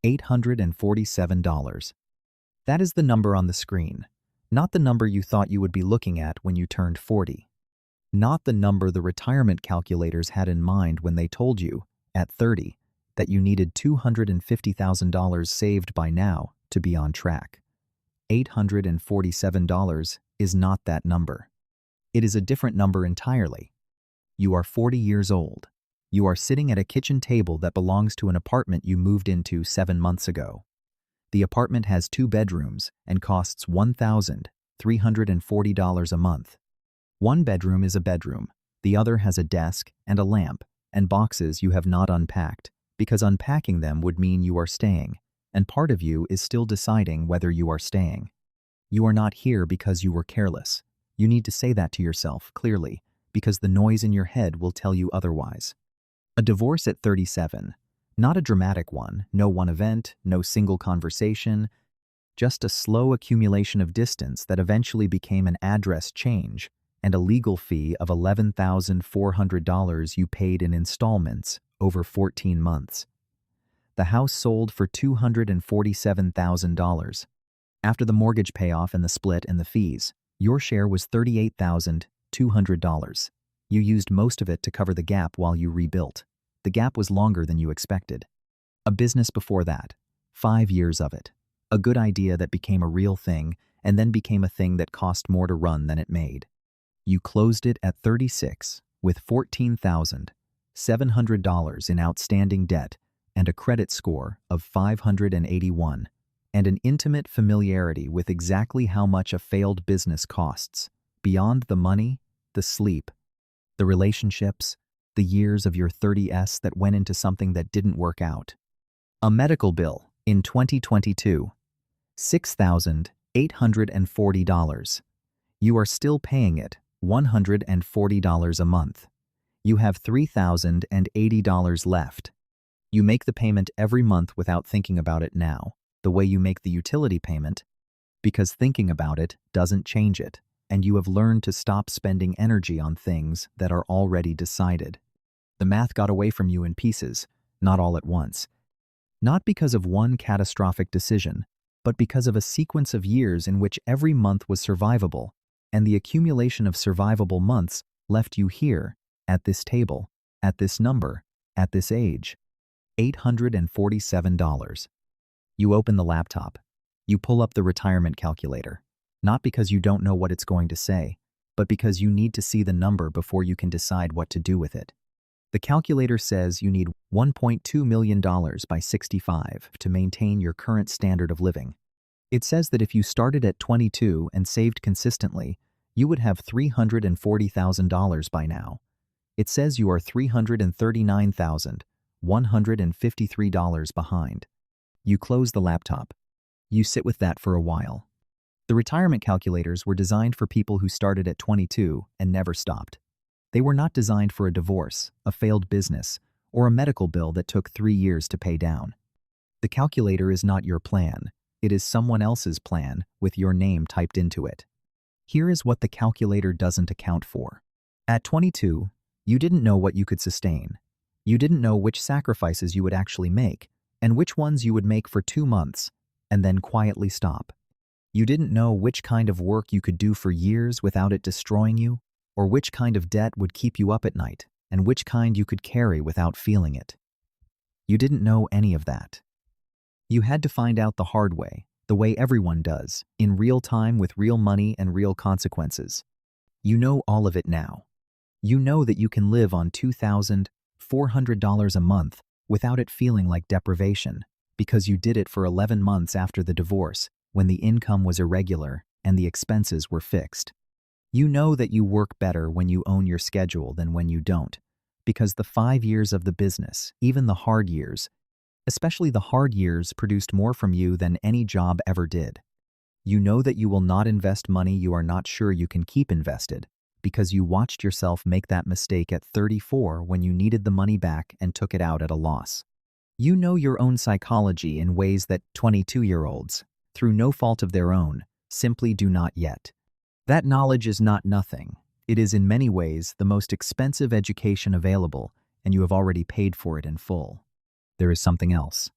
$847. That is the number on the screen, not the number you thought you would be looking at when you turned 40. Not the number the retirement calculators had in mind when they told you, at 30, that you needed $250,000 saved by now to be on track. $847 is not that number. It is a different number entirely. You are 40 years old. You are sitting at a kitchen table that belongs to an apartment you moved into 7 months ago. The apartment has 2 bedrooms and costs $1,340 a month. One bedroom is a bedroom. The other has a desk and a lamp and boxes you have not unpacked, because unpacking them would mean you are staying, and part of you is still deciding whether you are staying. You are not here because you were careless. You need to say that to yourself clearly, because the noise in your head will tell you otherwise. A divorce at 37. Not a dramatic one, no one event, no single conversation, just a slow accumulation of distance that eventually became an address change and a legal fee of $11,400 you paid in installments over 14 months. The house sold for $247,000. After the mortgage payoff and the split and the fees, your share was $38,200. You used most of it to cover the gap while you rebuilt. The gap was longer than you expected. A business before that, 5 years of it. A good idea that became a real thing and then became a thing that cost more to run than it made. You closed it at 36 with $14,700 in outstanding debt and a credit score of 581 and an intimate familiarity with exactly how much a failed business costs, beyond the money, the sleep, the relationships, the years of your 30s that went into something that didn't work out. A medical bill in 2022, $6,840. You are still paying it, $140 a month. You have $3,080 left. You make the payment every month without thinking about it now, the way you make the utility payment, because thinking about it doesn't change it, and you have learned to stop spending energy on things that are already decided. The math got away from you in pieces, not all at once. Not because of one catastrophic decision, but because of a sequence of years in which every month was survivable, and the accumulation of survivable months left you here, at this table, at this number, at this age. $847. You open the laptop. You pull up the retirement calculator, not because you don't know what it's going to say, but because you need to see the number before you can decide what to do with it. The calculator says you need $1.2 million by 65 to maintain your current standard of living. It says that if you started at 22 and saved consistently, you would have $340,000 by now. It says you are $339,153 behind. You close the laptop. You sit with that for a while. The retirement calculators were designed for people who started at 22 and never stopped. They were not designed for a divorce, a failed business, or a medical bill that took 3 years to pay down. The calculator is not your plan. It is someone else's plan with your name typed into it. Here is what the calculator doesn't account for. At 22, you didn't know what you could sustain. You didn't know which sacrifices you would actually make, and which ones you would make for 2 months, and then quietly stop. You didn't know which kind of work you could do for years without it destroying you, or which kind of debt would keep you up at night, and which kind you could carry without feeling it. You didn't know any of that. You had to find out the hard way, the way everyone does, in real time with real money and real consequences. You know all of it now. You know that you can live on $2,400 a month without it feeling like deprivation, because you did it for 11 months after the divorce, when the income was irregular and the expenses were fixed. You know that you work better when you own your schedule than when you don't, because the 5 years of the business, even the hard years, especially the hard years, produced more from you than any job ever did. You know that you will not invest money you are not sure you can keep invested, because you watched yourself make that mistake at 34 when you needed the money back and took it out at a loss. You know your own psychology in ways that 22-year-olds, through no fault of their own, simply do not yet. That knowledge is not nothing. It is in many ways the most expensive education available, and you have already paid for it in full. There is something else.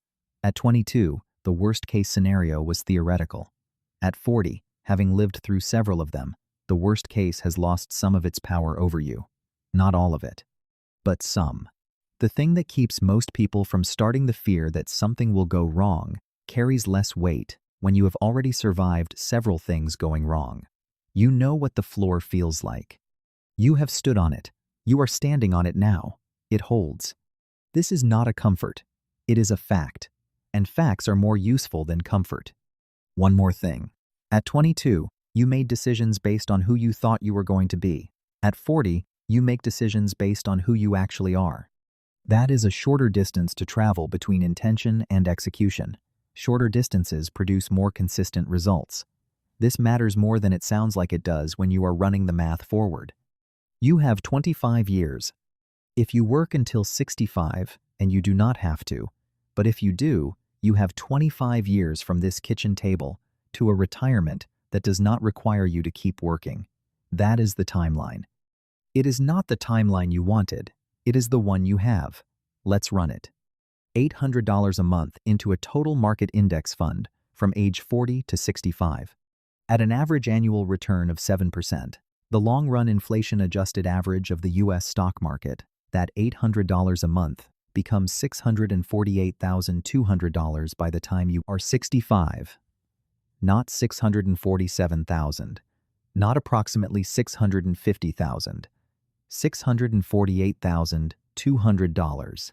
At 22, the worst-case scenario was theoretical. At 40, having lived through several of them, the worst case has lost some of its power over you. Not all of it, but some. The thing that keeps most people from starting the fear that something will go wrong carries less weight when you have already survived several things going wrong. You know what the floor feels like. You have stood on it. You are standing on it now. It holds. This is not a comfort. It is a fact. And facts are more useful than comfort. One more thing. At 22, you made decisions based on who you thought you were going to be. At 40, you make decisions based on who you actually are. That is a shorter distance to travel between intention and execution. Shorter distances produce more consistent results. This matters more than it sounds like it does when you are running the math forward. You have 25 years. If you work until 65, and you do not have to, but if you do, you have 25 years from this kitchen table to a retirement that does not require you to keep working. That is the timeline. It is not the timeline you wanted. It is the one you have. Let's run it. $800 a month into a total market index fund from age 40 to 65. At an average annual return of 7%, the long-run inflation-adjusted average of the U.S. stock market, that $800 a month, becomes $648,200 by the time you are 65. Not $647,000. Not approximately $650,000. $648,200.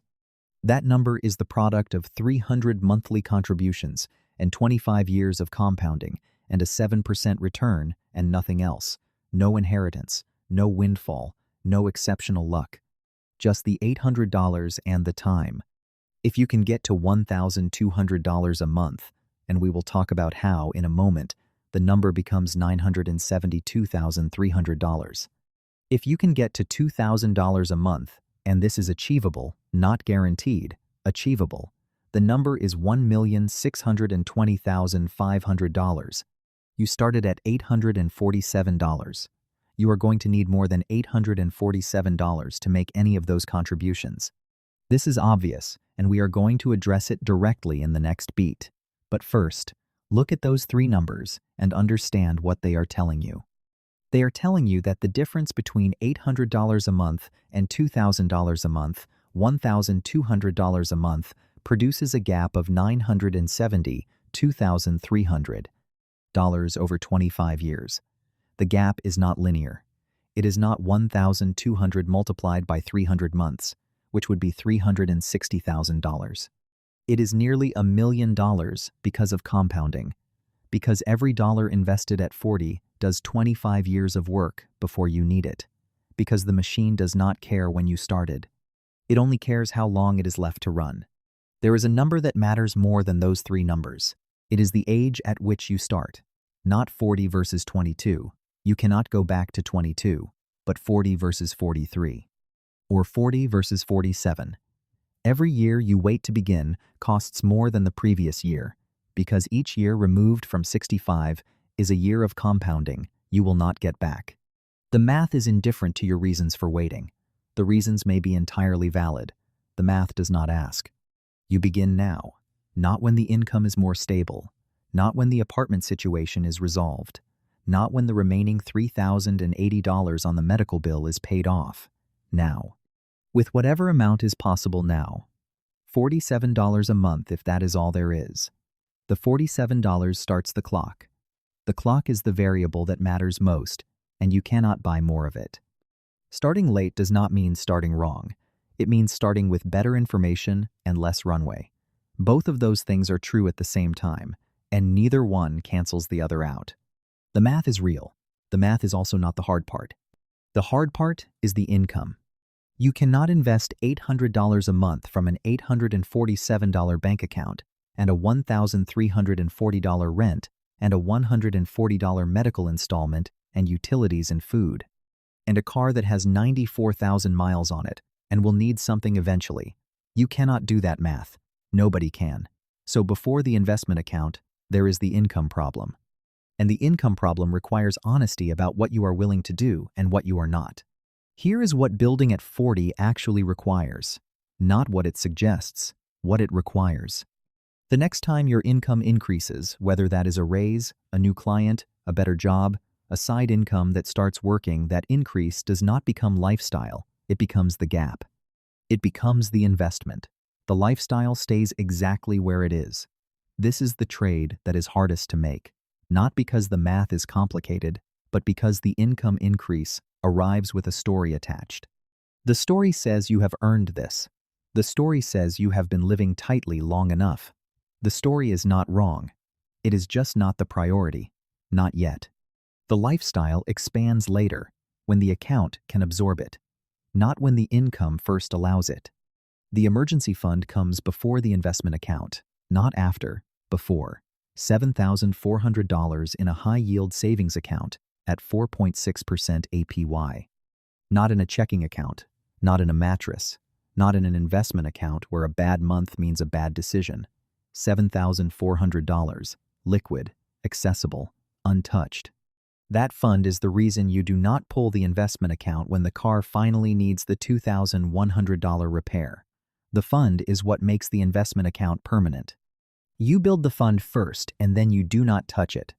That number is the product of 300 monthly contributions and 25 years of compounding and a 7% return and nothing else. No inheritance, no windfall, no exceptional luck. Just the $800 and the time. If you can get to $1,200 a month, and we will talk about how in a moment, the number becomes $972,300. If you can get to $2,000 a month, and this is achievable, not guaranteed, achievable, the number is $1,620,500. You started at $847. You are going to need more than $847 to make any of those contributions. This is obvious, and we are going to address it directly in the next beat. But first, look at those three numbers and understand what they are telling you. They are telling you that the difference between $800 a month and $2,000 a month, $1,200 a month, produces a gap of $972,300 over 25 years. The gap is not linear. It is not 1,200 multiplied by 300 months, which would be $360,000. It is nearly $1 million because of compounding, because every dollar invested at 40 does 25 years of work before you need it, because the machine does not care when you started. It only cares how long it is left to run. There is a number that matters more than those three numbers. It is the age at which you start, not 40 versus 22. You cannot go back to 22, but 40 versus 43, or 40 versus 47. Every year you wait to begin costs more than the previous year, because each year removed from 65 is a year of compounding you will not get back. The math is indifferent to your reasons for waiting. The reasons may be entirely valid. The math does not ask. You begin now, not when the income is more stable, not when the apartment situation is resolved, not when the remaining $3,080 on the medical bill is paid off. Now. With whatever amount is possible now. $47 a month if that is all there is. The $47 starts the clock. The clock is the variable that matters most, and you cannot buy more of it. Starting late does not mean starting wrong. It means starting with better information and less runway. Both of those things are true at the same time, and neither one cancels the other out. The math is real. The math is also not the hard part. The hard part is the income. You cannot invest $800 a month from an $847 bank account and a $1,340 rent and a $140 medical installment and utilities and food, and a car that has 94,000 miles on it and will need something eventually. You cannot do that math. Nobody can. So before the investment account, there is the income problem. And the income problem requires honesty about what you are willing to do and what you are not. Here is what building at 40 actually requires, not what it suggests, what it requires. The next time your income increases, whether that is a raise, a new client, a better job, a side income that starts working, that increase does not become lifestyle, it becomes the gap. It becomes the investment. The lifestyle stays exactly where it is. This is the trade that is hardest to make, not because the math is complicated, but because the income increase arrives with a story attached. The story says you have earned this. The story says you have been living tightly long enough. The story is not wrong. It is just not the priority. Not yet. The lifestyle expands later, when the account can absorb it, not when the income first allows it. The emergency fund comes before the investment account, not after, before. $7,400 in a high-yield savings account at 4.6% APY. Not in a checking account, not in a mattress, not in an investment account where a bad month means a bad decision. $7,400, liquid, accessible, untouched. That fund is the reason you do not pull the investment account when the car finally needs the $2,100 repair. The fund is what makes the investment account permanent. You build the fund first and then you do not touch it.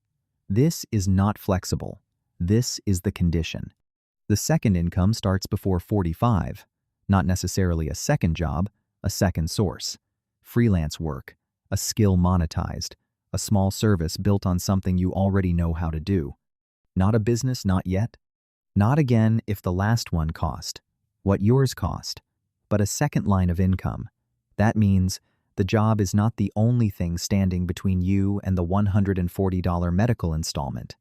This is not flexible. This is the condition. The second income starts before 45, not necessarily a second job, a second source. Freelance work, a skill monetized, a small service built on something you already know how to do. Not a business, not yet. Not again if the last one cost what yours cost, but a second line of income. That means the job is not the only thing standing between you and the $140 medical installment.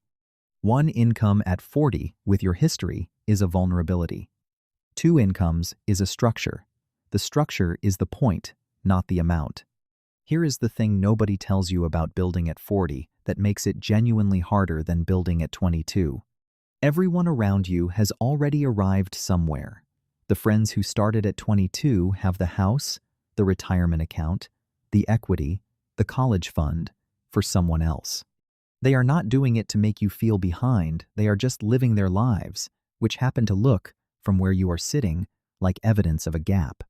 One income at 40 with your history is a vulnerability. Two incomes is a structure. The structure is the point, not the amount. Here is the thing nobody tells you about building at 40 that makes it genuinely harder than building at 22. Everyone around you has already arrived somewhere. The friends who started at 22 have the house, the retirement account, the equity, the college fund for someone else. They are not doing it to make you feel behind, they are just living their lives, which happen to look, from where you are sitting, like evidence of a gap.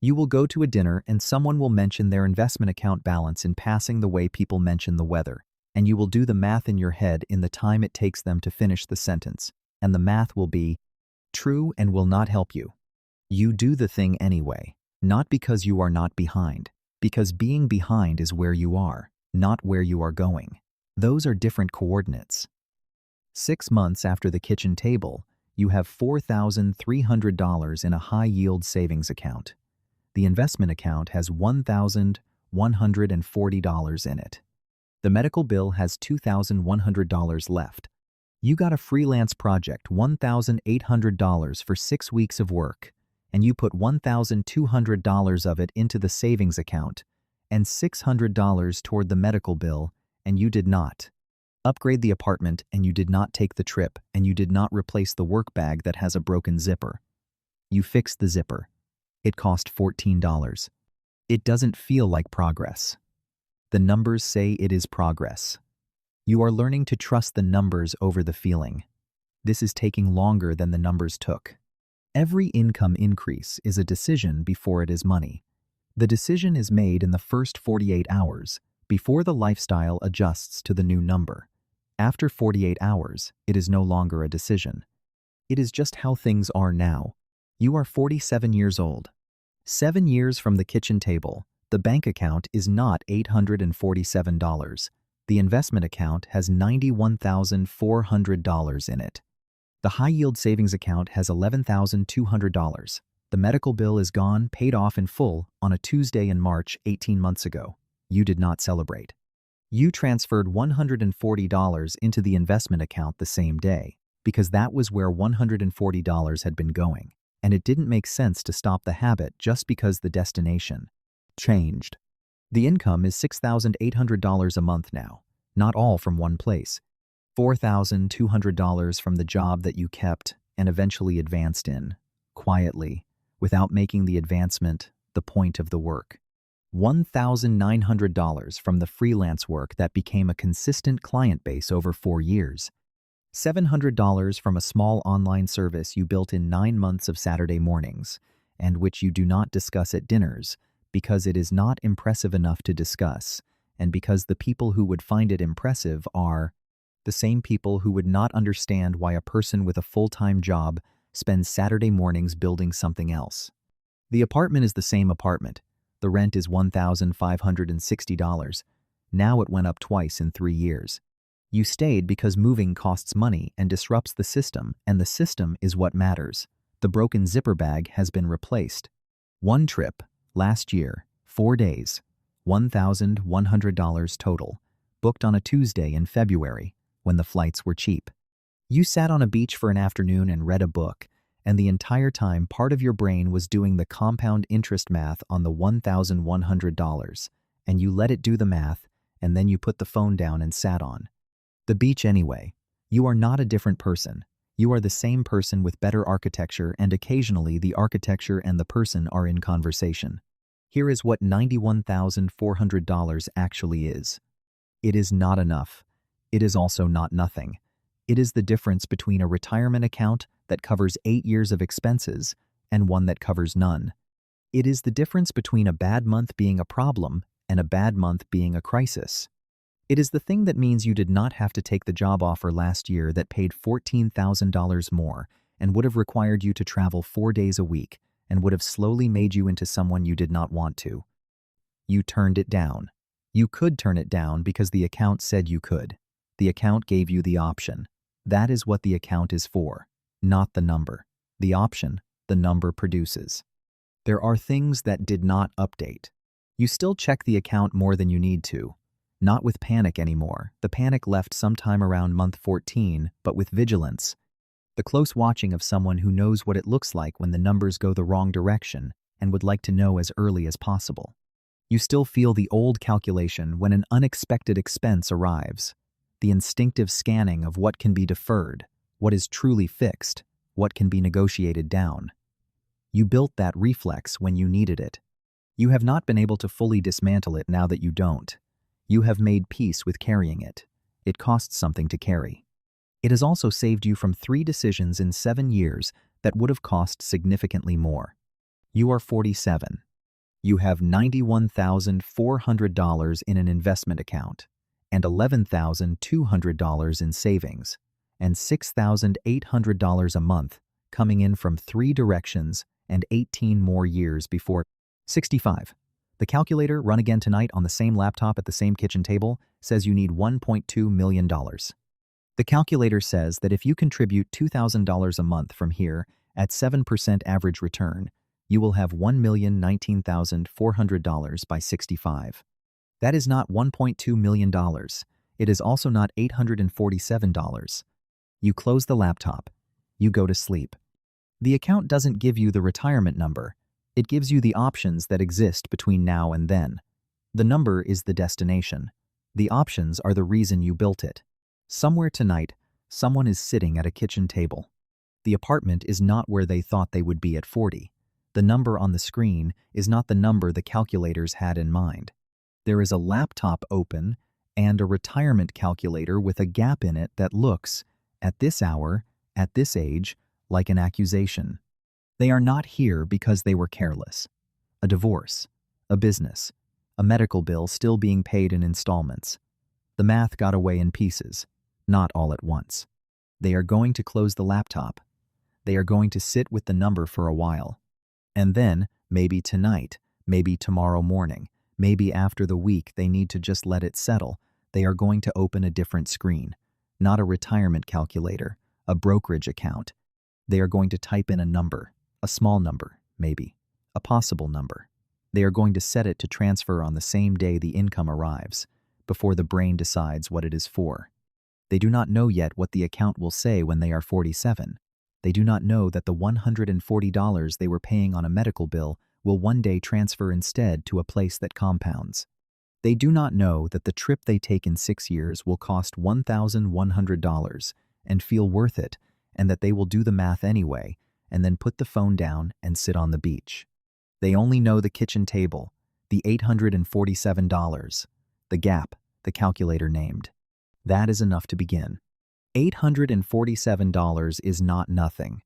You will go to a dinner and someone will mention their investment account balance in passing the way people mention the weather, and you will do the math in your head in the time it takes them to finish the sentence, and the math will be true and will not help you. You do the thing anyway, not because you are not behind, because being behind is where you are, not where you are going. Those are different coordinates. 6 months after the kitchen table, you have $4,300 in a high-yield savings account. The investment account has $1,140 in it. The medical bill has $2,100 left. You got a freelance project, $1,800 for 6 weeks of work, and you put $1,200 of it into the savings account and $600 toward the medical bill, and you did not upgrade the apartment, and you did not take the trip, and you did not replace the work bag that has a broken zipper. You fixed the zipper. It cost $14. It doesn't feel like progress. The numbers say it is progress. You are learning to trust the numbers over the feeling. This is taking longer than the numbers took. Every income increase is a decision before it is money. The decision is made in the first 48 hours, before the lifestyle adjusts to the new number. After 48 hours, it is no longer a decision. It is just how things are now. You are 47 years old. 7 years from the kitchen table, the bank account is not $847. The investment account has $91,400 in it. The high-yield savings account has $11,200. The medical bill is gone, paid off in full, on a Tuesday in March 18 months ago. You did not celebrate. You transferred $140 into the investment account the same day, because that was where $140 had been going, and it didn't make sense to stop the habit just because the destination changed. The income is $6,800 a month now, not all from one place. $4,200 from the job that you kept and eventually advanced in, quietly, without making the advancement the point of the work. $1,900 from the freelance work that became a consistent client base over 4 years. $700 from a small online service you built in 9 months of Saturday mornings, and which you do not discuss at dinners, because it is not impressive enough to discuss, and because the people who would find it impressive are the same people who would not understand why a person with a full-time job spends Saturday mornings building something else. The apartment is the same apartment. The rent is $1,560. Now it went up twice in 3 years. You stayed because moving costs money and disrupts the system, and the system is what matters. The broken zipper bag has been replaced. One trip, last year, 4 days, $1,100 total, booked on a Tuesday in February, when the flights were cheap. You sat on a beach for an afternoon and read a book, and the entire time part of your brain was doing the compound interest math on the $1,100, and you let it do the math, and then you put the phone down and sat on the beach anyway. You are not a different person. You are the same person with better architecture, and occasionally the architecture and the person are in conversation. Here is what $91,400 actually is. It is not enough. It is also not nothing. It is the difference between a retirement account that covers 8 years of expenses and one that covers none. It is the difference between a bad month being a problem and a bad month being a crisis. It is the thing that means you did not have to take the job offer last year that paid $14,000 more and would have required you to travel 4 days a week and would have slowly made you into someone you did not want to. You turned it down. You could turn it down because the account said you could. The account gave you the option. That is what the account is for, not the number. The option, the number produces. There are things that did not update. You still check the account more than you need to. Not with panic anymore. The panic left sometime around month 14, but with vigilance. The close watching of someone who knows what it looks like when the numbers go the wrong direction and would like to know as early as possible. You still feel the old calculation when an unexpected expense arrives. The instinctive scanning of what can be deferred, what is truly fixed, what can be negotiated down. You built that reflex when you needed it. You have not been able to fully dismantle it now that you don't. You have made peace with carrying it. It costs something to carry. It has also saved you from 3 decisions in 7 years that would have cost significantly more. You are 47. You have $91,400 in an investment account, and $11,200 in savings, and $6,800 a month coming in from 3 directions and 18 more years before 65. The calculator, run again tonight on the same laptop at the same kitchen table, says you need $1.2 million. The calculator says that if you contribute $2,000 a month from here at 7% average return, you will have $1,019,400 by 65. That is not $1.2 million. It is also not $847. You close the laptop. You go to sleep. The account doesn't give you the retirement number. It gives you the options that exist between now and then. The number is the destination. The options are the reason you built it. Somewhere tonight, someone is sitting at a kitchen table. The apartment is not where they thought they would be at 40. The number on the screen is not the number the calculators had in mind. There is a laptop open and a retirement calculator with a gap in it that looks, at this hour, at this age, like an accusation. They are not here because they were careless. A divorce, a business, a medical bill still being paid in installments. The math got away in pieces, not all at once. They are going to close the laptop. They are going to sit with the number for a while. And then, maybe tonight, maybe tomorrow morning, maybe after the week they need to just let it settle, they are going to open a different screen. Not a retirement calculator, a brokerage account. They are going to type in a number. A small number, maybe. A possible number. They are going to set it to transfer on the same day the income arrives, before the brain decides what it is for. They do not know yet what the account will say when they are 47. They do not know that the $140 they were paying on a medical bill will one day transfer instead to a place that compounds. They do not know that the trip they take in 6 years will cost $1,100 and feel worth it, and that they will do the math anyway, and then put the phone down and sit on the beach. They only know the kitchen table, the $847, the gap the calculator named. That is enough to begin. $847 is not nothing.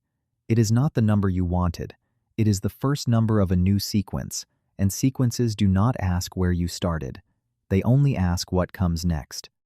It is not the number you wanted. It is the first number of a new sequence, and sequences do not ask where you started. They only ask what comes next.